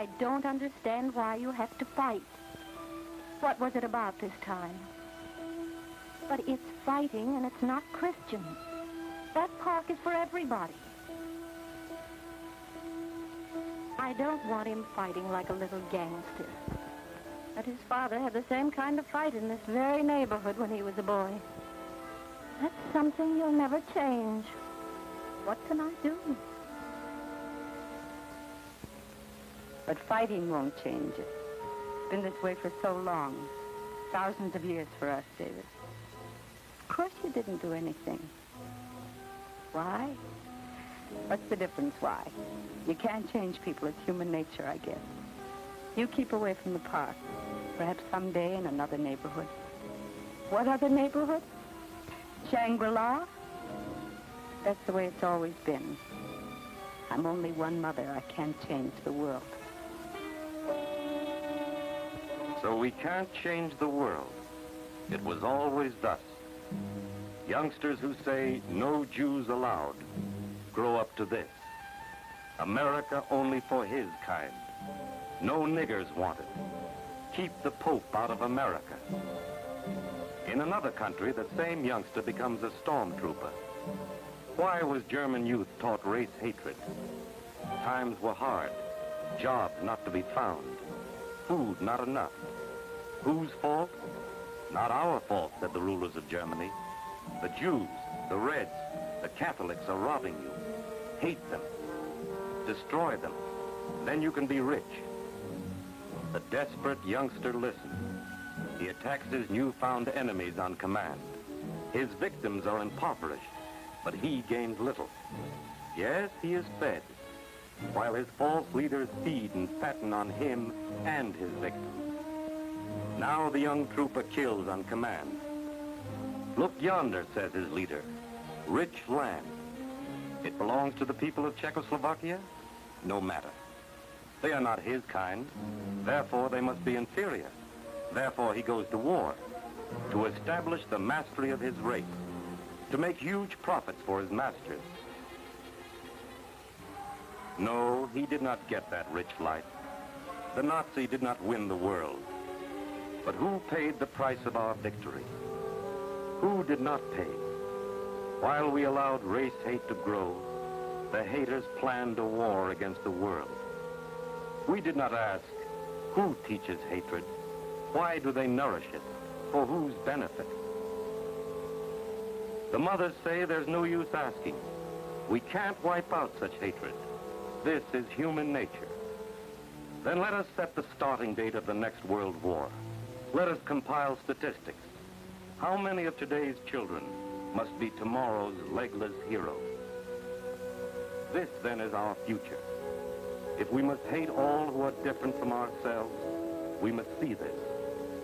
I don't understand why you have to fight. What was it about this time? But it's fighting and it's not Christian. That park is for everybody. I don't want him fighting like a little gangster. But his father had the same kind of fight in this very neighborhood when he was a boy. That's something you'll never change. What can I do? But fighting won't change it. It's been this way for so long. Thousands of years for us, David. Of course you didn't do anything. Why? What's the difference, why? You can't change people. It's human nature, I guess. You keep away from the park. Perhaps someday in another neighborhood. What other neighborhood? Shangri-La? That's the way it's always been. I'm only one mother. I can't change the world. So we can't change the world. It was always thus. Youngsters who say no Jews allowed grow up to this. America only for his kind. No niggers wanted. Keep the Pope out of America. In another country, the same youngster becomes a stormtrooper. Why was German youth taught race hatred? Times were hard. Jobs not to be found. Food not enough. Whose fault? Not our fault, said the rulers of Germany. The Jews, the Reds, the Catholics are robbing you. Hate them. Destroy them. Then you can be rich. The desperate youngster listens. He attacks his newfound enemies on command. His victims are impoverished, but he gains little. Yes, he is fed, while his false leaders feed and fatten on him and his victims. Now the young trooper kills on command. Look yonder, says his leader, rich land. It belongs to the people of Czechoslovakia? No matter. They are not his kind. Therefore, they must be inferior. Therefore, he goes to war to establish the mastery of his race, to make huge profits for his masters. No, he did not get that rich life. The Nazi did not win the world. But who paid the price of our victory? Who did not pay? While we allowed race hate to grow, the haters planned a war against the world. We did not ask, who teaches hatred? Why do they nourish it? For whose benefit? The mothers say there's no use asking. We can't wipe out such hatred. This is human nature. Then let us set the starting date of the next World War. Let us compile statistics. How many of today's children must be tomorrow's legless heroes? This, then, is our future. If we must hate all who are different from ourselves, we must see this,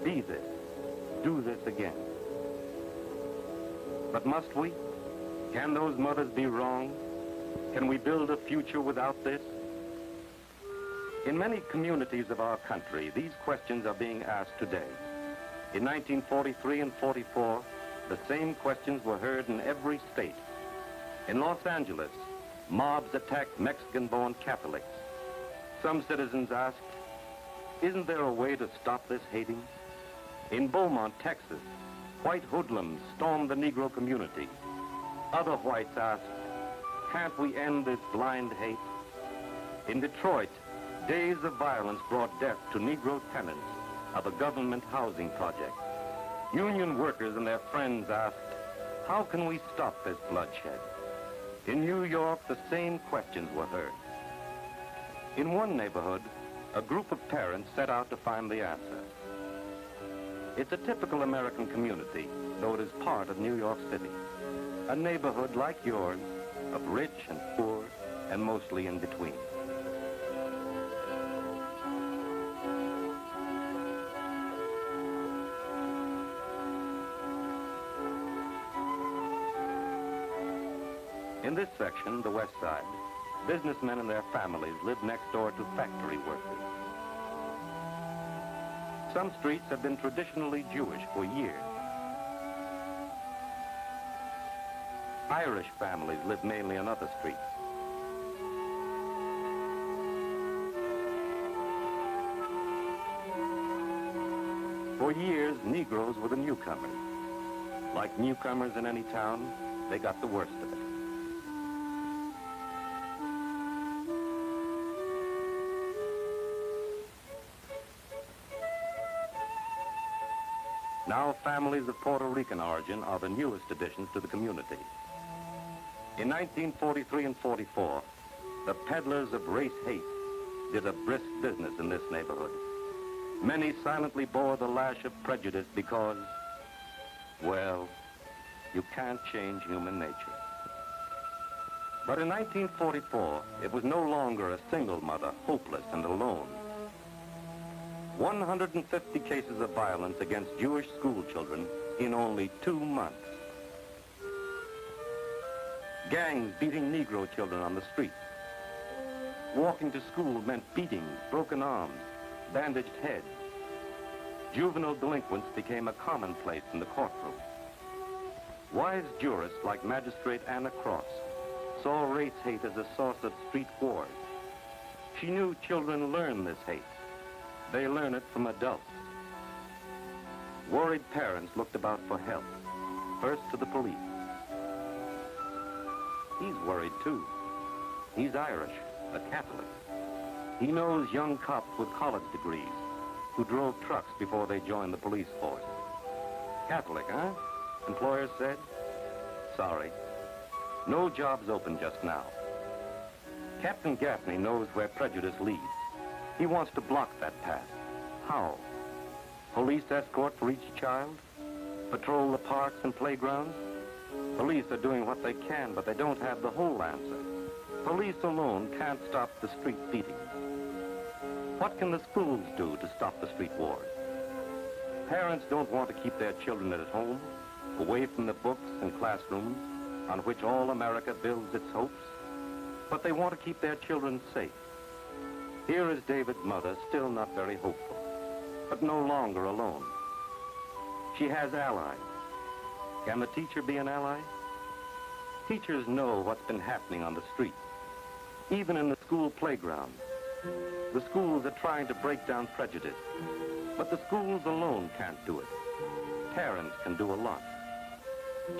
be this, do this again. But must we? Can those mothers be wrong? Can we build a future without this? In many communities of our country, these questions are being asked today. In 1943 and 44, the same questions were heard in every state. In Los Angeles, mobs attacked Mexican-born Catholics. Some citizens asked, isn't there a way to stop this hating? In Beaumont, Texas, white hoodlums stormed the Negro community. Other whites asked, can't we end this blind hate? In Detroit, days of violence brought death to Negro tenants of a government housing project. Union workers and their friends asked, how can we stop this bloodshed? In New York, the same questions were heard. In one neighborhood, a group of parents set out to find the answer. It's a typical American community, though it is part of New York City. A neighborhood like yours, of rich and poor, and mostly in between. In this section, the West Side, businessmen and their families live next door to factory workers. Some streets have been traditionally Jewish for years. Irish families live mainly on other streets. For years, Negroes were the newcomers. Like newcomers in any town, they got the worst of it. Now, families of Puerto Rican origin are the newest additions to the community. In 1943 and 44, the peddlers of race hate did a brisk business in this neighborhood. Many silently bore the lash of prejudice because, well, you can't change human nature. But in 1944, it was no longer a single mother, hopeless and alone. 150 cases of violence against Jewish school children in only 2 months. Gangs beating Negro children on the streets. Walking to school meant beatings, broken arms, bandaged heads. Juvenile delinquents became a commonplace in the courtroom. Wise jurists like Magistrate Anna Cross saw race hate as a source of street wars. She knew children learn this hate. They learn it from adults. Worried parents looked about for help, first to the police. He's worried too. He's Irish, a Catholic. He knows young cops with college degrees who drove trucks before they joined the police force. Catholic, huh? Employers said. Sorry. No jobs open just now. Captain Gaffney knows where prejudice leads. He wants to block that path. How? Police escort for each child? Patrol the parks and playgrounds? Police are doing what they can, but they don't have the whole answer. Police alone can't stop the street beatings. What can the schools do to stop the street wars? Parents don't want to keep their children at home, away from the books and classrooms on which all America builds its hopes, but they want to keep their children safe. Here is David's mother, still not very hopeful, but no longer alone. She has allies. Can the teacher be an ally? Teachers know what's been happening on the street, even in the school playground. The schools are trying to break down prejudice, but the schools alone can't do it. Parents can do a lot.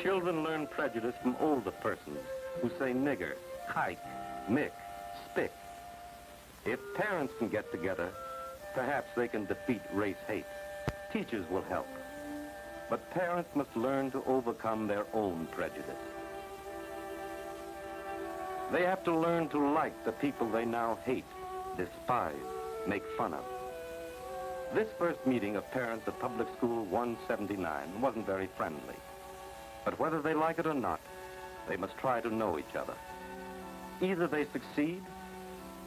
Children learn prejudice from older persons who say nigger, kike, mick, spick. If parents can get together, perhaps they can defeat race hate. Teachers will help. But parents must learn to overcome their own prejudice. They have to learn to like the people they now hate, despise, make fun of. This first meeting of parents at Public School 179 wasn't very friendly. But whether they like it or not, they must try to know each other. Either they succeed,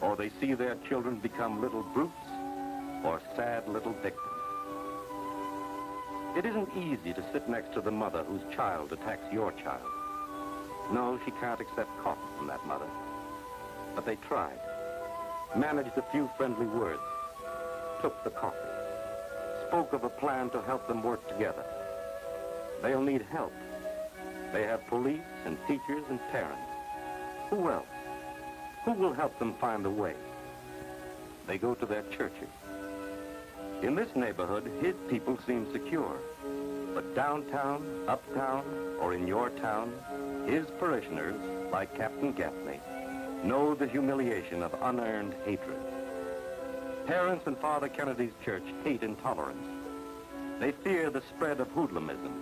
or they see their children become little brutes, or sad little victims. It isn't easy to sit next to the mother whose child attacks your child. No, she can't accept coffee from that mother. But they tried, managed a few friendly words, took the coffee, spoke of a plan to help them work together. They'll need help. They have police and teachers and parents. Who else? Who will help them find the way? They go to their churches. In this neighborhood, his people seem secure. But downtown, uptown, or in your town, his parishioners, like Captain Gaffney, know the humiliation of unearned hatred. Parents in Father Kennedy's church hate intolerance. They fear the spread of hoodlumism.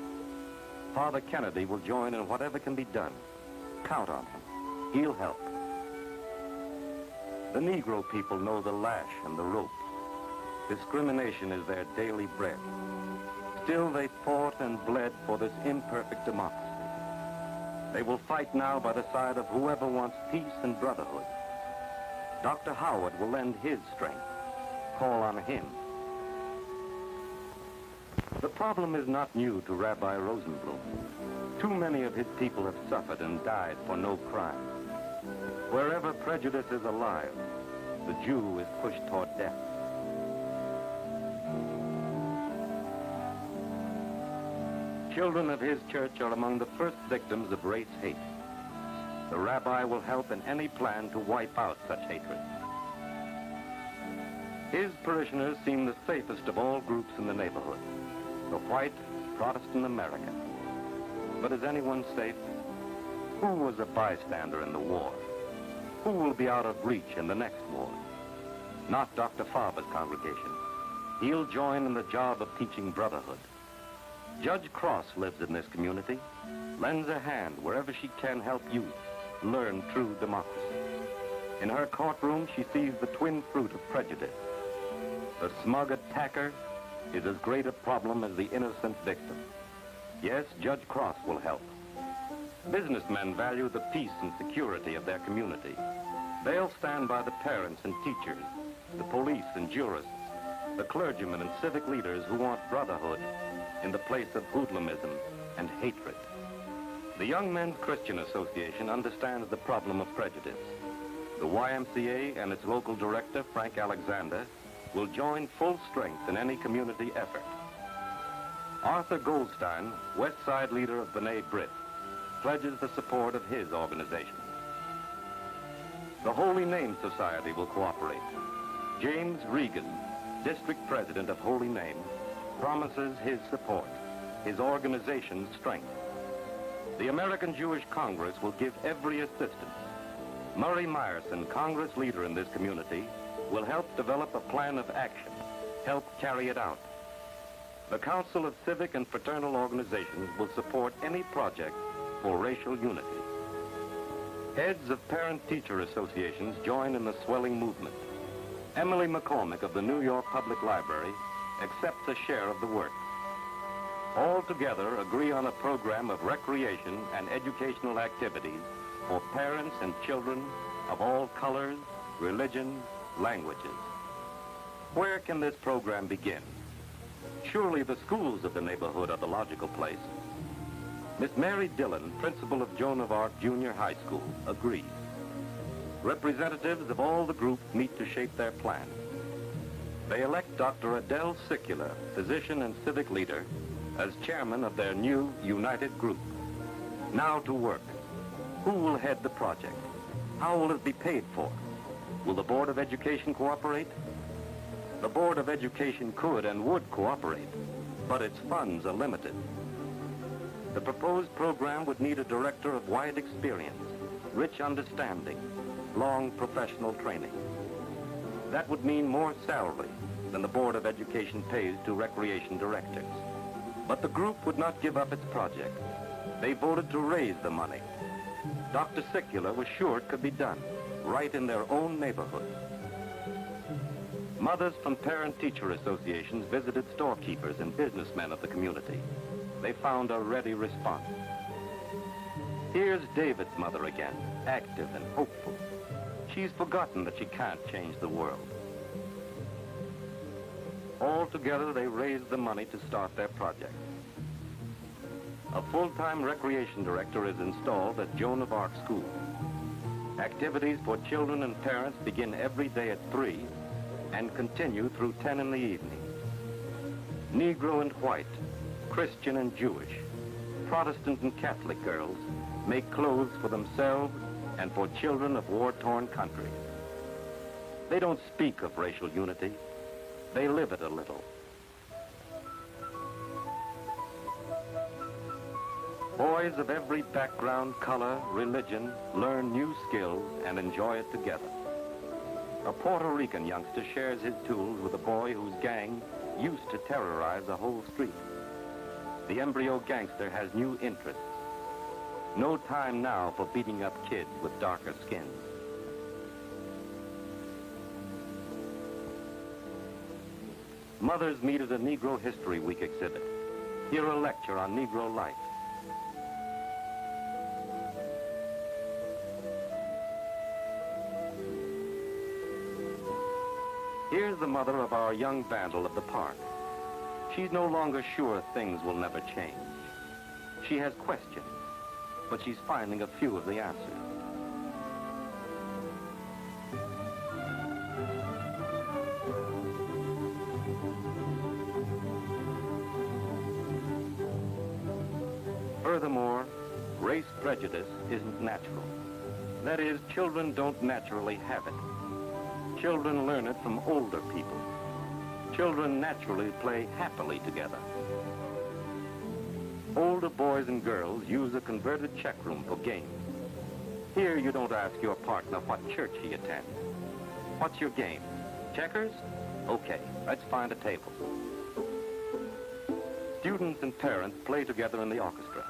Father Kennedy will join in whatever can be done. Count on him. He'll help. The Negro people know the lash and the rope. Discrimination is their daily bread. Still, they fought and bled for this imperfect democracy. They will fight now by the side of whoever wants peace and brotherhood. Dr. Howard will lend his strength. Call on him. The problem is not new to Rabbi Rosenblum. Too many of his people have suffered and died for no crime. Wherever prejudice is alive, the Jew is pushed toward death. Children of his church are among the first victims of race hate. The rabbi will help in any plan to wipe out such hatred. His parishioners seem the safest of all groups in the neighborhood. the white Protestant American. But is anyone safe? Who was a bystander in the war? Who will be out of reach in the next war? Not Dr. Farber's congregation. He'll join in the job of teaching brotherhood. Judge Cross lives in this community, lends a hand wherever she can help youth learn true democracy. In her courtroom, she sees the twin fruit of prejudice. The smug attacker is as great a problem as the innocent victim. Yes, Judge Cross will help. Businessmen value the peace and security of their community. They'll stand by the parents and teachers, the police and jurists, the clergymen and civic leaders who want brotherhood in the place of hoodlumism and hatred. The Young Men's Christian Association understands the problem of prejudice. The YMCA and its local director, Frank Alexander, will join full strength in any community effort. Arthur Goldstein, West Side leader of B'nai B'rith, pledges the support of his organization. The Holy Name Society will cooperate. James Regan, district president of Holy Name, promises his support, his organization's strength. The American Jewish Congress will give every assistance. Murray Myerson, Congress leader in this community, will help develop a plan of action, help carry it out. The Council of Civic and Fraternal Organizations will support any project for racial unity. Heads of parent-teacher associations join in the swelling movement. Emily McCormick of the New York Public Library accepts a share of the work. All together agree on a program of recreation and educational activities for parents and children of all colors, religions, languages. Where can this program begin? Surely the schools of the neighborhood are the logical place. Miss Mary Dillon, principal of Joan of Arc Junior High School, agrees. Representatives of all the groups meet to shape their plan. They elect Dr. Adele Sikula, physician and civic leader, as chairman of their new united group. Now to work. Who will head the project? How will it be paid for? Will the Board of Education cooperate? The Board of Education could and would cooperate, but its funds are limited. The proposed program would need a director of wide experience, rich understanding, long professional training. That would mean more salary than the Board of Education pays to recreation directors. But the group would not give up its project. They voted to raise the money. Dr. Sikula was sure it could be done, right in their own neighborhood. Mothers from parent-teacher associations visited storekeepers and businessmen of the community. They found a ready response. Here's David's mother again, active and hopeful. She's forgotten that she can't change the world. All together, they raised the money to start their project. A full-time recreation director is installed at Joan of Arc School. Activities for children and parents begin every day at 3 and continue through 10 in the evening. Negro and white, Christian and Jewish, Protestant and Catholic girls make clothes for themselves and for children of war-torn countries. They don't speak of racial unity. They live it a little. Boys of every background, color, religion learn new skills and enjoy it together. A Puerto Rican youngster shares his tools with a boy whose gang used to terrorize a whole street. The embryo gangster has new interests. No time now for beating up kids with darker skins. Mothers meet at a Negro History Week exhibit. Hear a lecture on Negro life. Here's the mother of our young vandal of the park. She's no longer sure things will never change. She has questions, but she's finding a few of the answers. Furthermore, race prejudice isn't natural. That is, children don't naturally have it. Children learn it from older people. Children naturally play happily together. older boys and girls use a converted check room for games. Here you don't ask your partner what church he attends. What's your game? Checkers? Okay, let's find a table. Students and parents play together in the orchestra.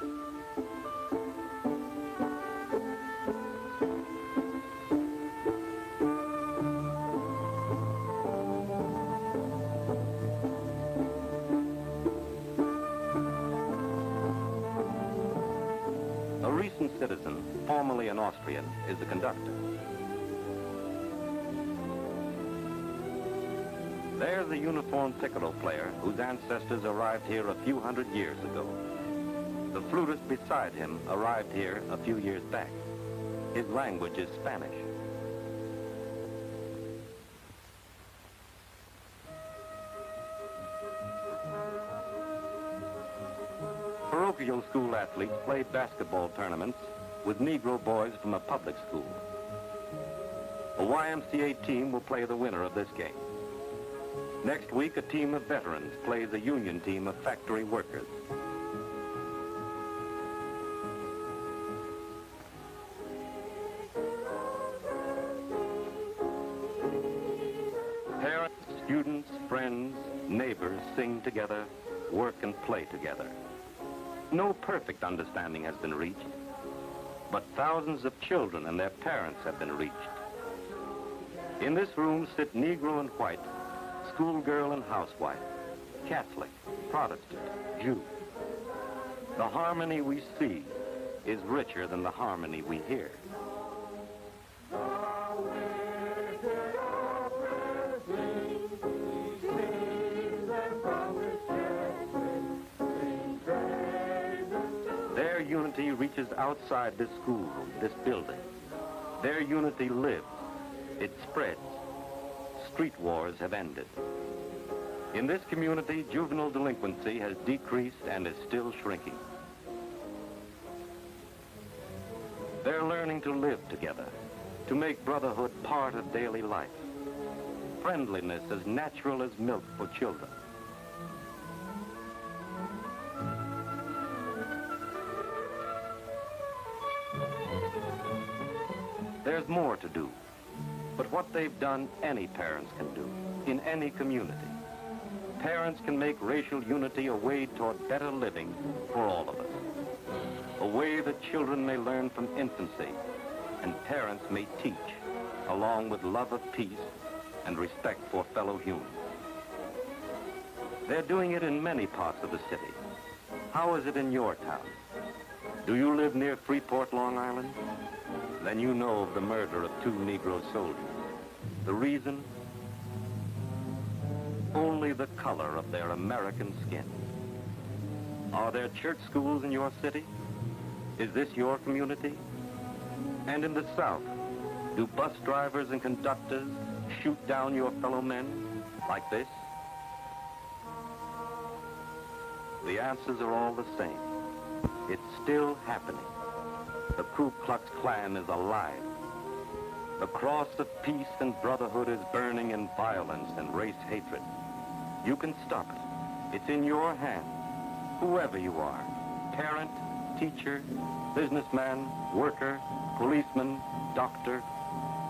A recent citizen, formerly an Austrian, is the conductor. There's a uniformed piccolo player whose ancestors arrived here a few hundred years ago. The flutist beside him arrived here a few years back. His language is Spanish. Parochial school athletes play basketball tournaments with Negro boys from a public school. A YMCA team will play the winner of this game. Next week, a team of veterans plays a union team of factory workers. Parents, students, friends, neighbors sing together, work and play together. No perfect understanding has been reached, but thousands of children and their parents have been reached. In this room sit Negro and white, schoolgirl and housewife, Catholic, Protestant, Jew. The harmony we see is richer than the harmony we hear. Their unity reaches outside this schoolroom, this building. Their unity lives. It spreads. Street wars have ended. In this community, juvenile delinquency has decreased and is still shrinking. They're learning to live together, to make brotherhood part of daily life. Friendliness as natural as milk for children. There's more to do. But what they've done, any parents can do, in any community. Parents can make racial unity a way toward better living for all of us. A way that children may learn from infancy, and parents may teach, along with love of peace and respect for fellow humans. They're doing it in many parts of the city. How is it in your town? Do you live near Freeport, Long Island? Then you know of the murder of 2 Negro soldiers. The reason? Only the color of their American skin. Are there church schools in your city? Is this your community? And in the South, do bus drivers and conductors shoot down your fellow men like this? The answers are all the same. It's still happening. The Ku Klux Klan is alive. The cross of peace and brotherhood is burning in violence and race hatred. You can stop it. It's in your hands, whoever you are, parent, teacher, businessman, worker, policeman, doctor.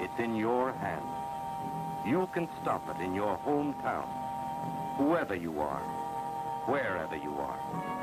It's in your hands. You can stop it in your hometown, whoever you are, wherever you are.